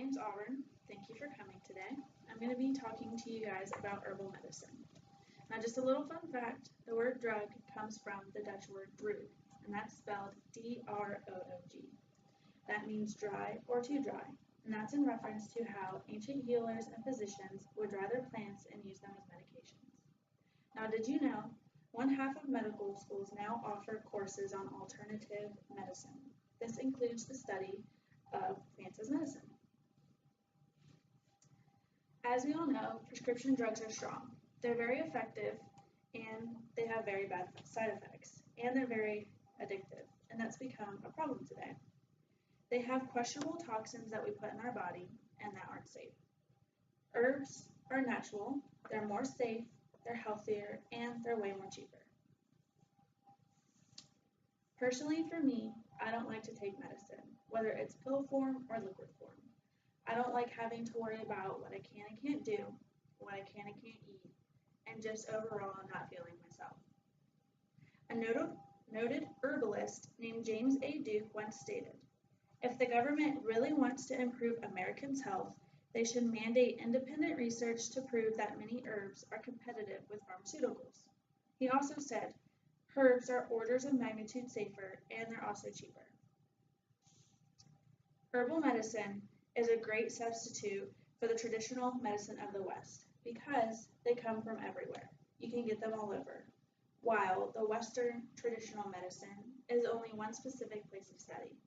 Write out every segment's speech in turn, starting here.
name's Auburn. Thank you for coming today. I'm going to be talking to you guys about herbal medicine. Now, just a little fun fact, the word drug comes from the Dutch word droog, and that's spelled D-R-O-O-G. That means dry or to dry, and that's in reference to how ancient healers and physicians would dry their plants and use them as medications. Now, did you know one half of medical schools now offer courses on alternative medicine? This includes the study of plants as medicine. As we all know, prescription drugs are strong. They're very effective and they have very bad side effects, and they're very addictive, and that's become a problem today. They have questionable toxins that we put in our body and that aren't safe. Herbs are natural, they're more safe, they're healthier, and they're way more cheaper. Personally, for me, I don't like to take medicine, whether it's pill form or liquid form. I don't like having to worry about what I can and can't do, what I can and can't eat, and just overall not feeling myself. A noted herbalist named James A. Duke once stated, "If the government really wants to improve Americans' health, they should mandate independent research to prove that many herbs are competitive with pharmaceuticals." He also said, "Herbs are orders of magnitude safer and they're also cheaper." Herbal medicine is a great substitute for the traditional medicine of the West because they come from everywhere. You can get them all over, while the Western traditional medicine is only one specific place of study.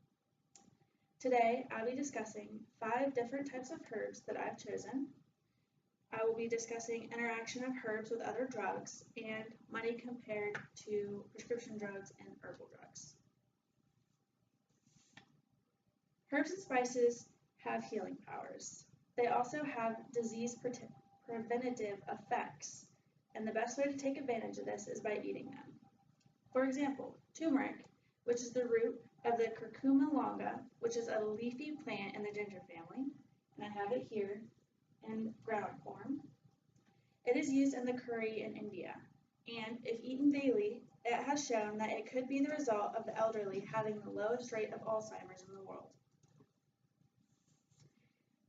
Today, I'll be discussing 5 different types of herbs that I've chosen. I will be discussing interaction of herbs with other drugs and money compared to prescription drugs and herbal drugs. Herbs and spices have healing powers. They also have disease preventative effects, and the best way to take advantage of this is by eating them. For example, turmeric, which is the root of the curcuma longa, which is a leafy plant in the ginger family, and I have it here in ground form. It is used in the curry in India, and if eaten daily, it has shown that it could be the result of the elderly having the lowest rate of Alzheimer's in the world.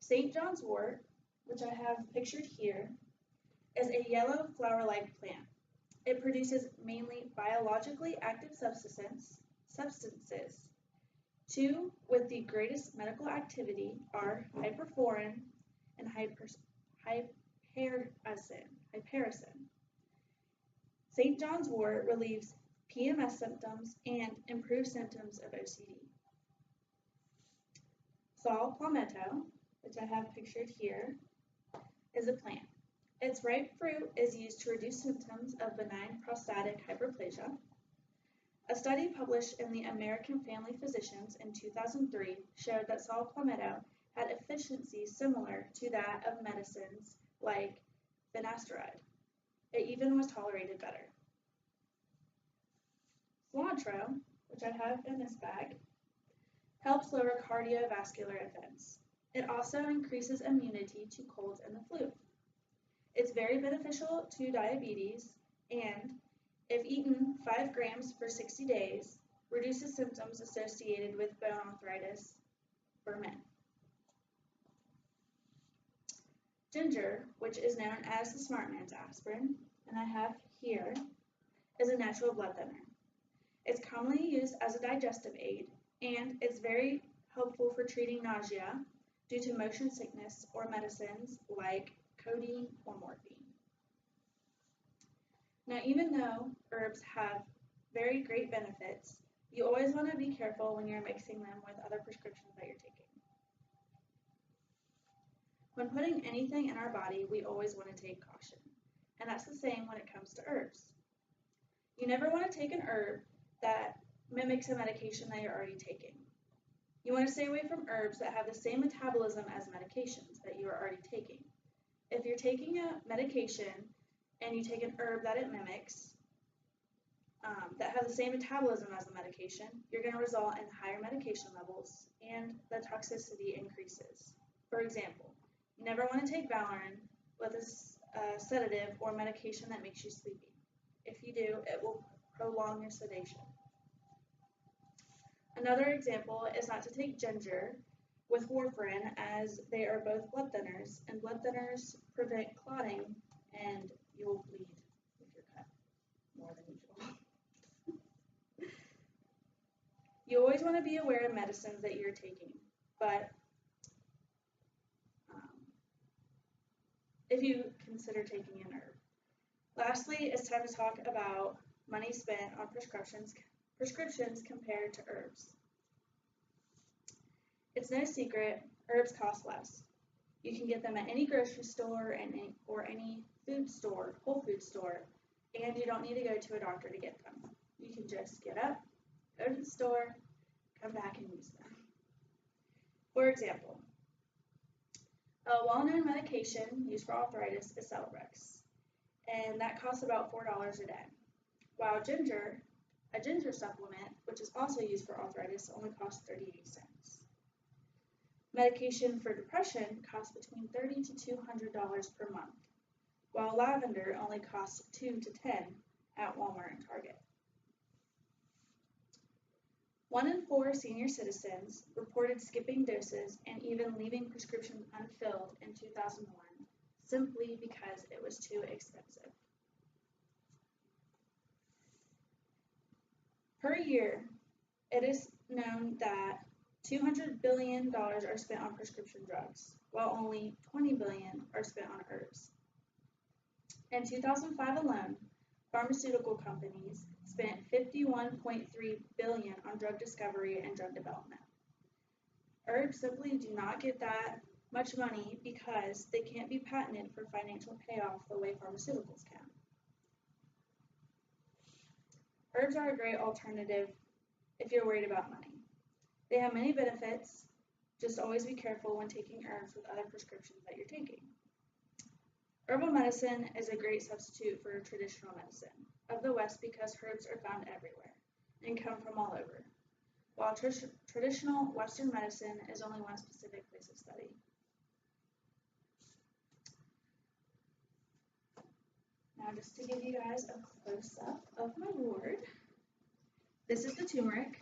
St. John's wort, which I have pictured here, is a yellow flower-like plant. It produces mainly biologically active substances. 2 with the greatest medical activity are hyperforin and hypericin. St. John's wort relieves PMS symptoms and improves symptoms of OCD. Saw palmetto, which I have pictured here, is a plant. Its ripe fruit is used to reduce symptoms of benign prostatic hyperplasia. A study published in the American Family Physicians in 2003 showed that saw palmetto had efficiency similar to that of medicines like finasteride. It even was tolerated better. Cilantro, which I have in this bag, helps lower cardiovascular events. It also increases immunity to colds and the flu. It's very beneficial to diabetes, and if eaten 5 grams for 60 days, reduces symptoms associated with bone arthritis for men. Ginger, which is known as the smart man's aspirin, and I have here, is a natural blood thinner. It's commonly used as a digestive aid, and it's very helpful for treating nausea due to motion sickness or medicines like codeine or morphine. Now, even though herbs have very great benefits, you always want to be careful when you're mixing them with other prescriptions that you're taking. When putting anything in our body, we always want to take caution, and that's the same when it comes to herbs. You never want to take an herb that mimics a medication that you're already taking. You want to stay away from herbs that have the same metabolism as medications that you are already taking. If you're taking a medication and you take an herb that it mimics, that has the same metabolism as the medication, you're going to result in higher medication levels and the toxicity increases. For example, you never want to take Valium with a sedative or medication that makes you sleepy. If you do, it will prolong your sedation. Another example is not to take ginger with warfarin, as they are both blood thinners, and blood thinners prevent clotting, and you will bleed if you're cut more than usual. You always want to be aware of medicines that you're taking, but if you consider taking an herb. Lastly, it's time to talk about money spent on prescriptions compared to herbs. It's no secret, herbs cost less. You can get them at any grocery store or any food store, whole food store, and you don't need to go to a doctor to get them. You can just get up, go to the store, come back and use them. For example, a well-known medication used for arthritis is Celebrex, and that costs about $4 a day, while a ginger supplement, which is also used for arthritis, only costs 38 cents. Medication for depression costs between $30 to $200 per month, while lavender only costs $2 to $10 at Walmart and Target. 1 in 4 senior citizens reported skipping doses and even leaving prescriptions unfilled in 2001 simply because it was too expensive. Per year, it is known that $200 billion are spent on prescription drugs, while only $20 billion are spent on herbs. In 2005 alone, pharmaceutical companies spent $51.3 billion on drug discovery and drug development. Herbs simply do not get that much money because they can't be patented for financial payoff the way pharmaceuticals can. Herbs are a great alternative if you're worried about money. They have many benefits, just always be careful when taking herbs with other prescriptions that you're taking. Herbal medicine is a great substitute for traditional medicine of the West because herbs are found everywhere and come from all over, while traditional Western medicine is only one specific place of study. Now just to give you guys a close-up of my wort, this is the turmeric,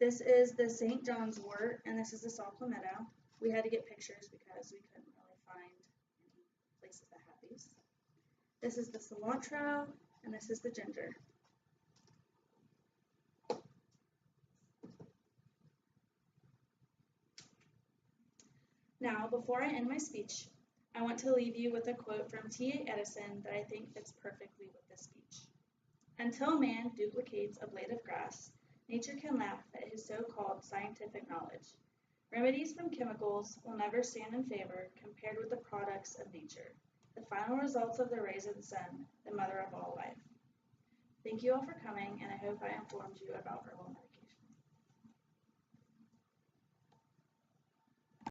this is the St. John's wort, and this is the saw palmetto. We had to get pictures because we couldn't really find any places that had these. This is the cilantro, and this is the ginger. Now, before I end my speech, I want to leave you with a quote from T.A. Edison that I think fits perfectly with this speech. Until man duplicates a blade of grass, nature can laugh at his so-called scientific knowledge. Remedies from chemicals will never stand in favor compared with the products of nature, the final results of the rays of the sun, the mother of all life. Thank you all for coming, and I hope I informed you about herbal medicine.